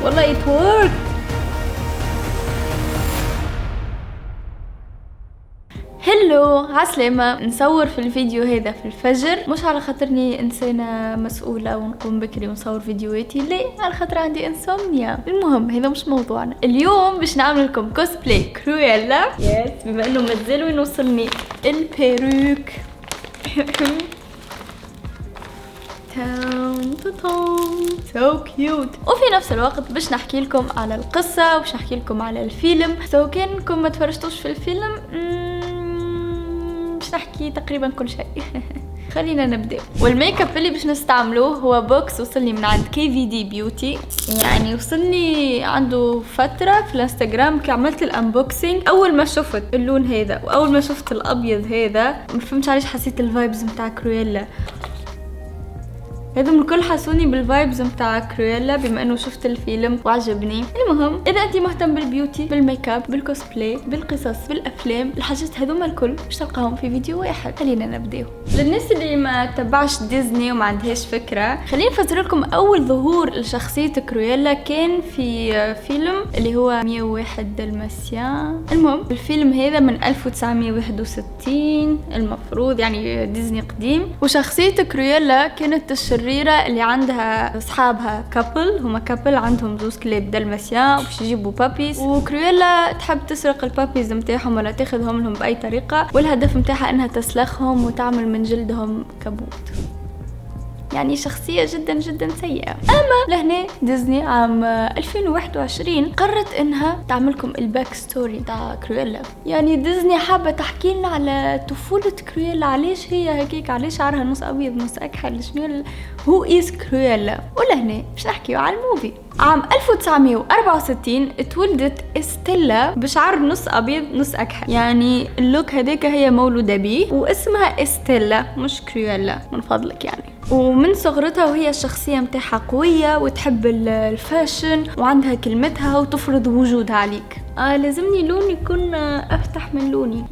والله it worked. هلو عسلامة. نصور في الفيديو هذا في الفجر، مش على خاطرني انسانة مسؤولة ونقوم بكري ونصور فيديوهاتي، لا، على خاطر عندي انسومنيا. المهم هذا مش موضوعنا اليوم. باش نعمل لكم كوسبلاي كرويلا. يس، بما انه مازال وين وصلني البيروك. سو كيوت. وفي نفس الوقت باش نحكي لكم على القصة وباش نحكي لكم على الفيلم. كانكم ما تفرجتوش في الفيلم باش نحكي تقريبا كل شيء. خلينا نبدا. والميك اب اللي باش نستعملوه هو بوكس وصلني من عند KVD بيوتي. يعني وصلني عنده فتره في الانستغرام كي عملت الانبوكسينج. اول ما شفت اللون هذا واول ما شفت الابيض هذا ما فهمتش علاش حسيت الفايبز نتاع كرويلا. هذم الكل حسوني بالفايبز متاع كرويلا بما انه شفت الفيلم وعجبني. المهم اذا انت مهتم بالبيوتي بالميك اب بالكوسبلاي بالقصص بالافلام، الحاجات هذوما الكل باش تلقاهم في فيديو واحد. خلينا نبداو. للناس اللي ما تبعش ديزني وما عندهاش فكره، خليني نفسر لكم. اول ظهور لشخصيه كرويلا كان في فيلم اللي هو 101 دلماسيان. المهم الفيلم هذا من 1961 المفروض، يعني ديزني قديم. وشخصيه كرويلا كانت الشريرة اللي عندها اصحابها كابل، هما كابل عندهم زوز كلاب دلماسيان وباش يجيبوا بابيز، وكرويلا تحب تسرق البابيز نتاعهم ولا تاخذهم لهم باي طريقه، والهدف نتاعها انها تسلخهم وتعمل من جلدهم كبوت. يعني شخصية جدا جدا سيئة. اما لهنا ديزني عام 2021 قررت انها تعملكم الباك ستوري تاع كرويلا. يعني ديزني حابة تحكي لنا على طفولة كرويلا، علاش هي هكيك، علاش شعرها نص ابيض نص اكحل، شنو هو إز كرويلا. ولهنا باش نحكيو على الموفي. عام 1964 اتولدت استيلا بشعر نص ابيض نص اكحل، يعني اللوك هذاك هي مولودة بيه، واسمها استيلا مش كرويلا من فضلك يعني. ومن صغرتها وهي الشخصية متاعها قوية وتحب الفاشن وعندها كلمتها وتفرض وجودها عليك. لازمني لون يكون افتح من لوني،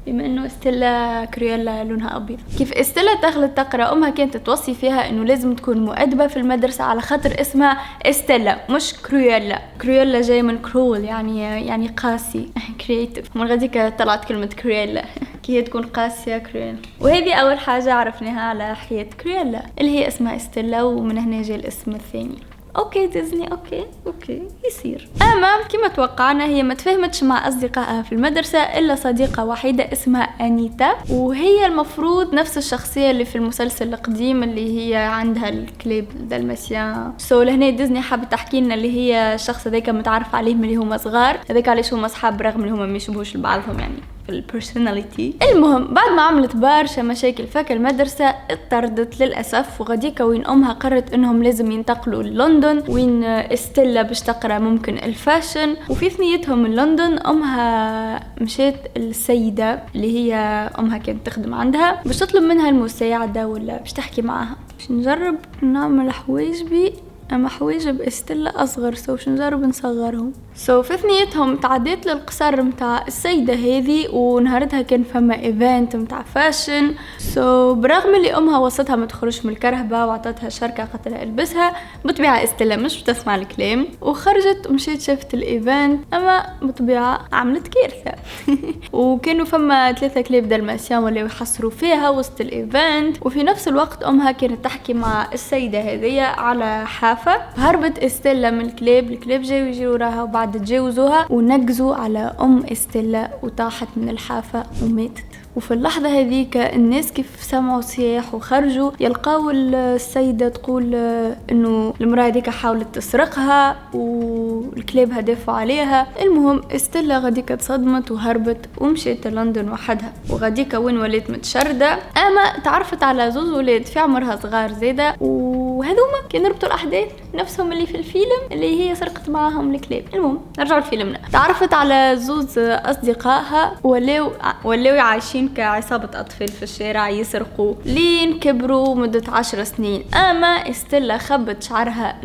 بما انه استيلا كرويلا لونها ابيض. كيف استيلا دخلت تقرا، امها كانت توصي فيها انه لازم تكون مؤدبه في المدرسه على خاطر اسمها استيلا مش كرويلا. كرويلا جاي من كرول، يعني قاسي. كرييتيف. من غاديك طلعت كلمه كرويلا. كي هي تكون قاسيه كرويلا. وهذه اول حاجه عرفناها على حياه كرويلا اللي هي اسمها استيلا، ومن هنا جاء الاسم الثاني. اوكي ديزني، اوكي يصير. اما كما توقعنا هي ما تفهمتش مع اصدقائها في المدرسه الا صديقه وحيده اسمها انيتا، وهي المفروض نفس الشخصيه اللي في المسلسل القديم اللي هي عندها الكليب دالماسيان. لهنا ديزني حابه تحكي لنا اللي هي الشخص هذاك متعرف عليه من اللي هما صغار، هذاك علاش هما اصحاب رغم اللي هما ما يشبهوش لبعضهم يعني في البيرسوناليتي. المهم بعد ما عملت برشا مشاكل فك المدرسة اضطردت للأسف، وغاديكا وين أمها قررت أنهم لازم ينتقلوا للندن وين استيلا باش تقرأ ممكن الفاشن. وفي ثنيتهم من لندن أمها مشيت السيدة اللي هي أمها كانت تخدم عندها باش تطلب منها المساعدة ولا باش تحكي معها. باش نجرب نعمل حواجبي، اما حواجب استيلا اصغر، باش نجرب نصغرهم. في ثنيتهم تعديت للقصر متاع السيدة هذه، ونهارتها كان فما ايفنت متاع فاشن. برغم اللي امها وصتها ما تخرجش من الكرهبة وعطتها شركة قالت لها البسها، بطبيعة استيلا مش بتسمع الكلام وخرجت ومشيت شافت الايفنت، اما بطبيعة عملت كارثة. وكانوا فما 3 كلاب دالماسيان ولاو يحصروا فيها وسط الايفنت، وفي نفس الوقت امها كانت تحكي مع السيدة هذه على حافة. هربت استيلا من الكلاب جاوا يجروا وراها، وبعد تجاوزوها ونقزوا على استيلا وطاحت من الحافة وماتت. وفي اللحظة هذيك الناس كيف سمعوا صياح وخرجوا يلقاو السيدة تقول انه المرأة هذيك حاولت تسرقها والكلاب هدفوا عليها. المهم استيلا غاديك تصدمت وهربت ومشيت لندن وحدها، وغاديك وين ولات متشردة. اما تعرفت على زوز ولاد في عمرها صغار زيادة، وهذوما كانوا يربطوا الاحداث نفسهم اللي في الفيلم اللي هي سرقت معاهم الكلاب. المهم نرجعوا لفيلمنا. تعرفت على زوز اصدقائها ولاو عايشين كعصابة أطفال في الشارع يسرقوا لين كبروا مدة 10 سنين. أما استيلا خبت شعرها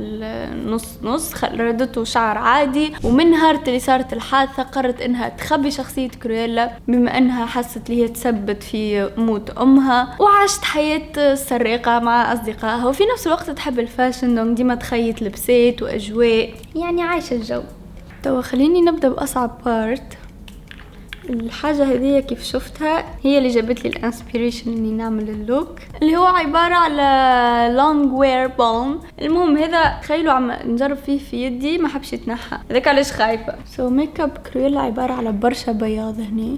نص ردته شعر عادي، ومن نهار اللي صارت الحادثة قررت إنها تخبي شخصية كرويلا بما إنها حست اللي هي تسبت في موت أمها، وعاشت حياة سرقة مع أصدقائها، وفي نفس الوقت تحب الفاشن. ديما تخيل تخيط لبسات واجواء، يعني عايشه الجو. توا خليني نبدا باصعب بارت. الحاجة هذه كيف شفتها هي اللي جابت لي الانسبيريشن اني نعمل اللوك، اللي هو عبارة على لونج وير بالم. المهم هذا تخيلوا عم نجرب فيه في يدي ما حبش يتنحى، هذاك علاش خايفة. ميك اب كريولا عبارة على برشا بياض هنا.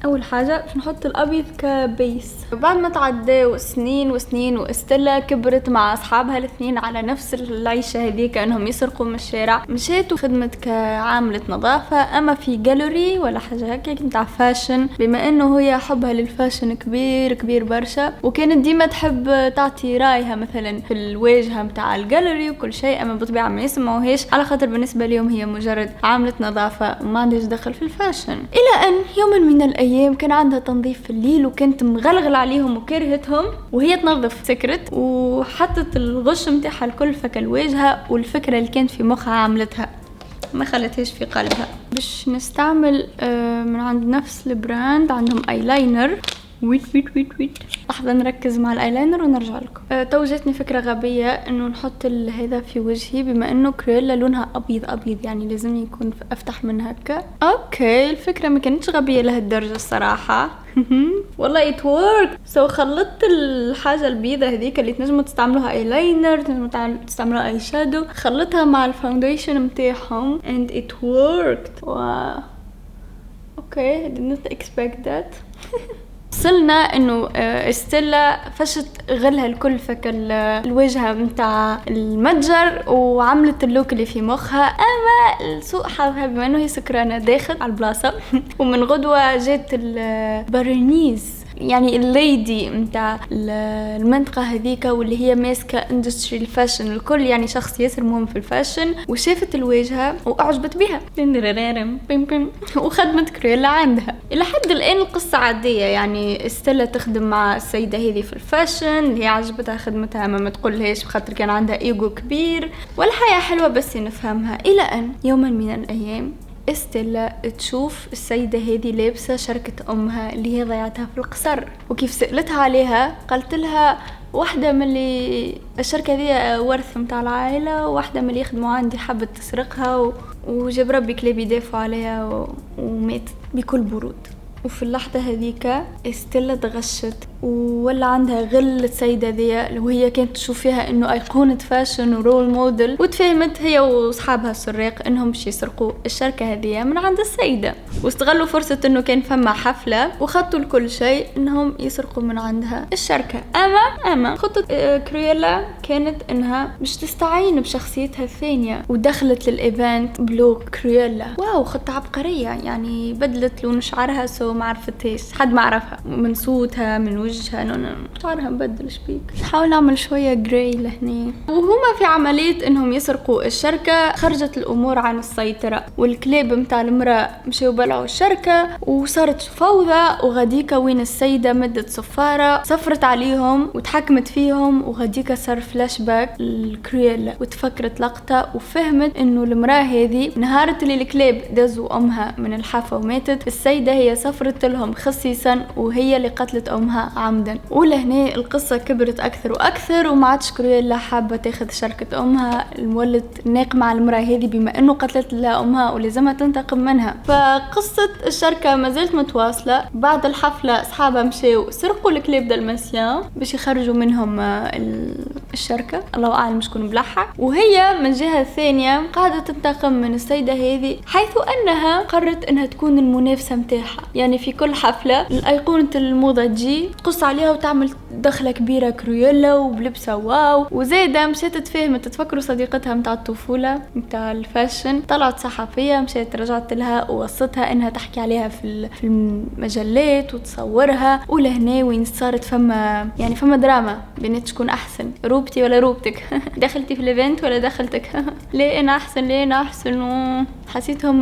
اول حاجه باش نحط الابيض كبيس. بعد ما تعداو سنين وسنين واستيلا كبرت مع اصحابها الاثنين على نفس العيشه هذه كانهم يسرقوا من الشارع، مشيت وخدمت كعامله نظافه اما في جاليري ولا حاجه هكاك نتاع فاشن، بما انه هي حبها للفاشن كبير كبير برشا، وكانت ديما تحب تعطي رايها مثلا في الواجهه نتاع الجاليري وكل شيء، اما بطبيعه ما يسمعوهاش على خاطر بالنسبه لهم هي مجرد عامله نظافه وما عندهاش دخل في الفاشن. الى ان يوما من الايام كان عندها تنظيف في الليل وكانت مغلغل عليهم وكرهتهم، وهي تنظف سكرت وحطت الغش متاعها الكل فك الواجهه، والفكره اللي كانت في مخها عملتها ما خلتهاش في قلبها. باش نستعمل من عند نفس البراند عندهم ايلاينر. ويت لحظه نركز مع الايلاينر ونرجع لكم. تو جاتني فكره غبيه انه نحط هذا في وجهي، بما انه كريولا لونها ابيض يعني لازم يكون افتح من هكا. اوكي الفكره ما كانتش غبيه لهالدرجه الصراحه. والله it worked. خلطت الحاجه البيضه هذيك اللي تنجموا تستعملوها ايلاينر، تنجموا تستعملوها اي شادو، خلطها مع الفاونديشن متاعهم and it worked. واو اوكي I did not expect that. وصلنا انه استيلا فشت غلها الكل فك الواجهه متاع المتجر وعملت اللوك اللي في مخها، اما سوء حظها بما انه هي سكرانه داخل على البلاصه ومن غدوه جات البارينيز يعني الليدي متاع المنطقة هذيك واللي هي ماسكة اندستري الفاشن الكل، يعني شخص ياسر مهم في الفاشن، وشافت الواجهة واعجبت بها وخدمت كريولا عندها. الى حد الان القصة عادية، يعني استيلا تخدم مع السيدة هذه في الفاشن اللي هي عجبتها خدمتها ما تقولهاش بخاطر كان عندها ايجو كبير، والحياة حلوة بس نفهمها. الى ان يوما من الايام استيلا تشوف السيدة هذه لابسة شركة أمها اللي هي ضيعتها في القصر، وكيف سألتها عليها قالت لها واحدة من اللي الشركة هذه ورث متاع العائلة، وواحدة من اللي يخدموا عندي حبت تسرقها وجاب ربي كلاب يدافعوا عليها وماتت بكل برود. وفي اللحظة هذيك استيلا تغشت ولا عندها غل السيدة ذي وهي كانت تشوف فيها انه ايقونة فاشن ورول موديل، وتفهمت هي واصحابها السراق انهم باش يسرقوا الشركة هذه من عند السيدة، واستغلوا فرصة انه كان فما حفلة وخطوا لكل شيء انهم يسرقوا من عندها الشركة. اما خطة كريولا كانت انها مش تستعين بشخصيتها الثانية، ودخلت للايفنت بلوك كريولا. واو خطة عبقرية، يعني بدلت لون شعرها ما عرفتهاش حد ما عرفها من صوتها من وجهها، شعرها مبدل شبيك. نحاول نعمل شوية جراي لهني. وهما في عملية انهم يسرقوا الشركة خرجت الامور عن السيطرة، والكلاب متاع المرأة مشيوا بلعوا الشركة وصارت فوضى، وغديكا وين السيدة مدت صفارة صفرت عليهم وتحكمت فيهم، وغديكا صار فلاش باك لكريولا وتفكرت لقطة وفهمت انه المرأة هذه نهارة اللي الكلاب دزوا امها من الحافة وماتت، السيدة هي سفرت لهم خصيصا وهي اللي قتلت امها عمدا. ولهنا القصة كبرت اكثر واكثر، وما عادش كريولا حابة تاخذ شركة امها، المولد ناق مع المرأة هذه بما انه قتلت لها امها ولازمها تنتقم منها. فقصة الشركة ما زالت متواصلة. بعد الحفلة اصحابها مشاو سرقوا الكليب دالماسيان باش يخرجوا منهم الشركة، الله اعلم شكون بلحق، وهي من جهة ثانية قاعدة تنتقم من السيدة هذه، حيث انها قررت انها تكون المنافسة متاعها. يعني في كل حفلة الأيقونة الموضة تجي تقص عليها وتعمل دخلة كبيرة كريولا وبلبسة واو. وزايدة مشيت تفهمت تفكروا صديقتها متاع الطفولة متاع الفاشن طلعت صحفية، مشيت رجعت لها ووصتها انها تحكي عليها في المجلات وتصورها. ولهنا وين صارت فما دراما بينات شكون احسن، روبتي ولا روبتك؟ دخلتي في الايفنت ولا دخلتك؟ ليه انا احسن حسيتهم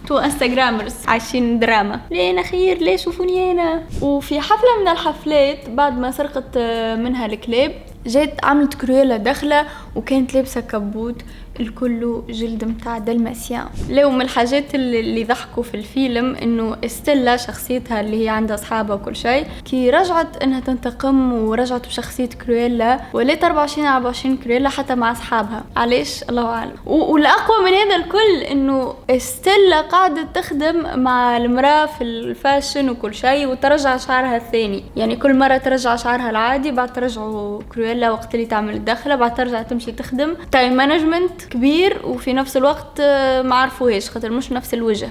تو انستغرامرز عايشين دراما. ليه خير ليه شوفوني هنا. وفي حفلة من الحفلات بعد ما سرقت منها الكليب جات عملت كرويلا داخلة وكانت لابسة كبوت الكل جلد متاع دلماسيان. لو من الحاجات اللي ضحكوا في الفيلم انه استيلا شخصيتها اللي هي عندها اصحابها وكل شيء كي رجعت انها تنتقم ورجعت بشخصية كرويلا وليت 24 كرويلا حتى مع اصحابها. علاش الله اعلم. والاقوى من هذا الكل انه استيلا قاعدة تخدم مع المرأة في الفاشن وكل شيء وترجع شعرها الثاني. يعني كل مرة ترجع شعرها العادي بعد ترجعوا كرويلا وقت اللي تعمل الدخلة بعد ترجع تمشي تخدم. تايم مانجمنت كبير وفي نفس الوقت ما عرفوهاش خاطر مش نفس الوجه.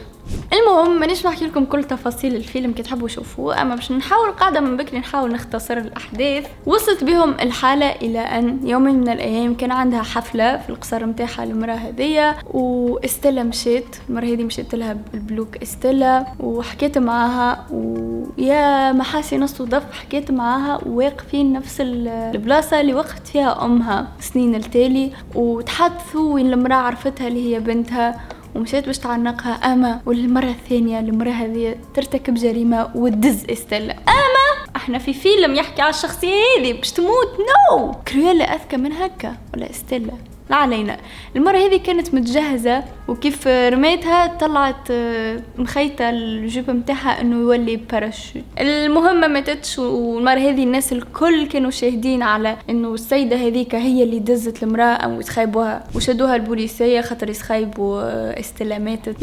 المهم مانيش نحكي لكم كل تفاصيل الفيلم كي تحبوا شوفوه اما باش نحاول قاعده من بكري نحاول نختصر الاحداث. وصلت بهم الحاله الى ان يوم من الايام كان عندها حفله في القصر نتاعها المراه هذيا واستيلا مشيت. المراه هذه مشيت لها بالبلوك استيلا وحكيت معاها ويا محاسن الصدف حكيت معاها واقفين نفس البلاصه اللي وقفت فيها امها سنين التالي وتحدثوا وين المراه عرفتها اللي هي بنتها ومشيت باش تعنقها اما والمره الثانيه المراه هذه ترتكب جريمه وتدز استيلا. اما احنا في فيلم يحكي على الشخصيه هذه باش تموت. نو كرويلا اذكى من هكا ولا استيلا لا علينا. المرة هذه كانت متجهزة وكيف رميتها طلعت مخيطة الجوب متاعها انه يولي باراشوت. المهم ما ماتتش والمرة هذه الناس الكل كانوا شاهدين على انه السيدة هذيك هي اللي دزت المرأة او تخيبوها وشدوها البوليسية خاطر يسخيبوا استيلا ماتت.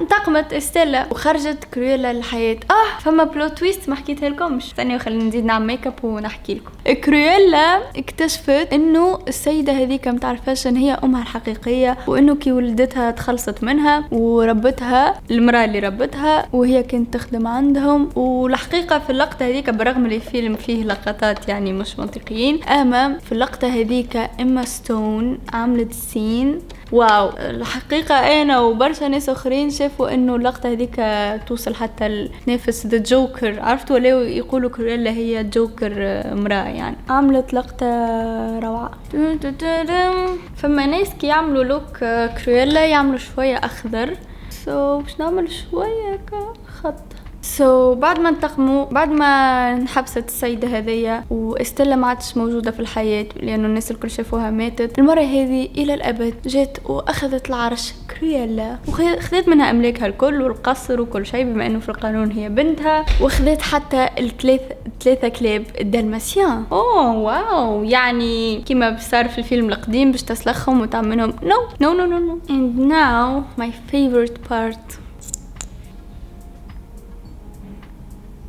انتقمت استيلا وخرجت كرويلا للحياة. فما بلوت تويست ما حكيتها لكمش. ثاني خلينا نزيد نعمل ميك اب ونحكي لكم. كرويلا اكتشفت انه السيدة هذيك متعرفاش هي امها الحقيقيه وانه كي ولدتها تخلصت منها وربتها المراه اللي ربتها وهي كانت تخدم عندهم. والحقيقه في اللقطه هذيك برغم اللي الفيلم فيه لقطات يعني مش منطقيين اما في اللقطه هذيك اما ستون عملت سين واو. الحقيقة أنا وبرشا ناس أخرين شافوا إنه اللقطة هذيك توصل حتى تنافس ذا جوكر. عرفتوا ليه يقولوا كرويلا هي جوكر امرأة يعني. عملت لقطة روعة. فما ناس كي يعملوا لوك كرويلا يعملوا شوية أخضر باش نعمل شوية خط. بعد ما انتقموا بعد ما انحبست السيدة هذية واستيلا ما عادش موجودة في الحياة لأنه الناس الكل شافوها ماتت. المرة هذه إلى الأبد جات وأخذت العرش كرويلا وخذت منها أملاكها الكل والقصر وكل شيء بما أنه في القانون هي بنتها وخذت حتى الثلاثة كلاب الدلماسيان. واو يعني كما صار في الفيلم القديم باش تسلخهم وتعملهم no. And now my favorite part.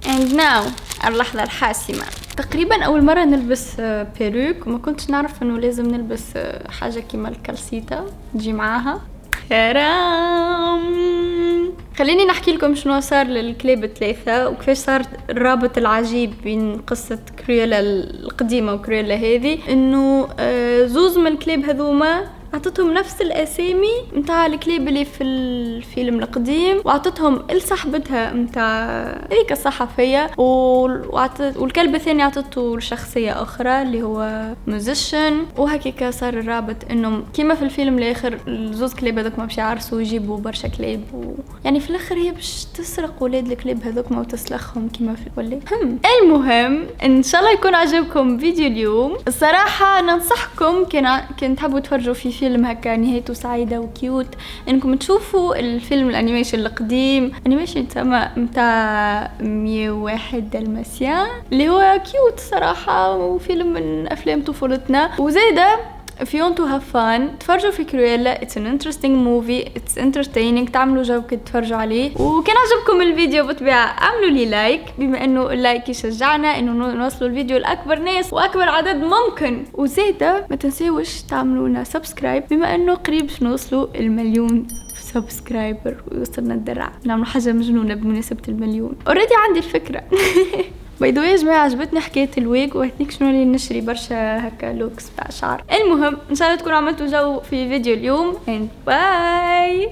And now اللحظة الحاسمة. تقريبا أول مرة نلبس بيروك وما كنتش نعرف أنه لازم نلبس حاجة كيما الكالسيتا تجي معاها. كرام خليني نحكي لكم شنو صار للكلاب الثلاثة وكيفاش صار الرابط العجيب بين قصة كرويلا القديمة وكرويلا هذه. انه زوز من الكلاب هذوما عطتهم نفس الاسامي متاع الكلاب اللي في الفيلم القديم وعطتهم لصاحبتها متاع هذيك الصحفيه والكلب الثاني عطته لشخصيه اخرى اللي هو ميوزيشن. وهكيك صار الرابط انه كيما في الفيلم الاخر الزوز كلاب هذوك ما باش يعرسوا ويجيبوا برشا كلاب يعني في الاخر هي باش تسرق ولاد الكلاب هذوك وتسلخهم كيما في ولا. المهم ان شاء الله يكون عجبكم فيديو اليوم. الصراحه ننصحكم كان تحبوا تفرجوا في فيلم هكا نهايته سعيدة وكيوت انكم تشوفوا الفيلم الانيميشن القديم انيميشن متاع 101 دلماسيان اللي هو كيوت صراحة وفيلم من افلام طفولتنا. وزيادة if you want to have fun تفرجوا في كرويلا. it's an interesting movie it's entertaining. تعملوا جو كي تتفرجوا عليه. وكان عجبكم الفيديو بطبيعة اعملوا لي لايك بما انه اللايك يشجعنا انه نوصلوا الفيديو لاكبر ناس واكبر عدد ممكن. وزيادة ما تنسيوش تعملوا لنا سبسكرايب بما انه قريب نوصلوا 1,000,000 سبسكرايبر ويوصلنا الدرع. نعمل حاجة مجنونة بمناسبة 1,000,000. اوريدي عندي الفكرة. باي ذا واي يا جماعه عجبتني حكايه الويج وهيك شنو اللي نشري برشا هكا لوكس تاع شعر. المهم ان شاء الله تكونوا عملتوا جو في فيديو اليوم and باي.